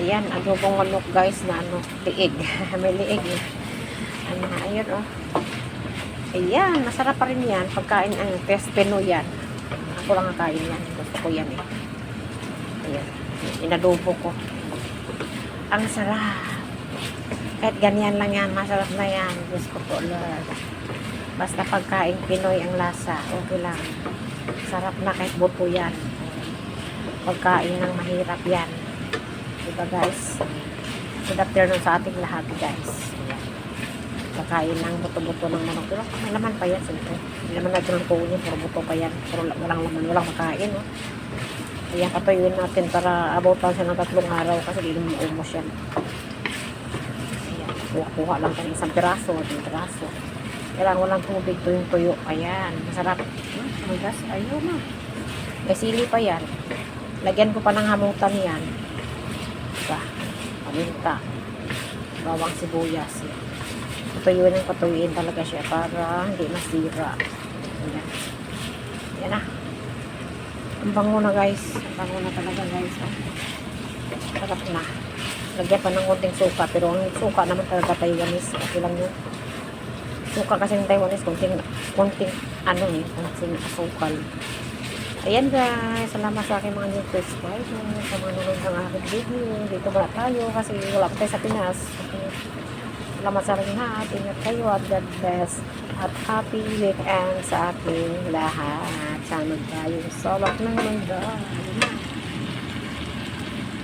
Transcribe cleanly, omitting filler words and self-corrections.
Ayan, adobong manok guys na ano, liig. May liig eh. Ano, ayun oh. Ayan, masarap pa rin yan. Pagkain ang test Pinoy yan. Ako lang kakain yan. Gusto ko yan eh. Ayan, inadobo ko. Ang sarap. Kahit ganyan lang yan, masarap na yan. Gusto ko Lord. Basta pagkain Pinoy ang lasa, okay lang. Sarap na kahit buto yan. Pagkain ng mahirap yan. Diba guys? Good afternoon sa ating lahat guys. Ayan. Kakain ng buto-buto ng manok. Pero may laman pa yan. Siyempre. Hindi naman natin ang kunin. Pero buto pa yan. Pero walang laman. Walang makain. Oh. Ayan, patuyuin natin para abutan siya ng 3 araw. Kasi hindi naman maumos yan. Ayan. Kuha lang tayo isang piraso. Isang piraso. Kailangan walang tubig. Tuyong-tuyo. Ayan. Masarap. Oh my gosh. Ayun na. May sili pa yan. Lagyan ko pa ng hamutan yan. Diba? Paminta. Bawang sibuyas. Patuyuin ng patuyuin talaga siya para hindi masira. Ayan. Ayan na. Ang bango na guys. Ang bango na talaga guys. Sarap na. Lagyan pa ng konting suka. Pero ang suka naman talaga Taiwanese. Okay lang yun. Suka kasi ng Taiwanese. Konting ano eh. Konting asukal. Ayan guys, salamat sa aking mga new subscribers, sa mga nanonood ng aking video. Dito wala tayo kasi wala pa tayo sa Pinas. Okay. Salamat sa aking lahat. Ingat kayo at God bless. At happy weekend sa ating lahat. Sana tayo sa lak ng mundo.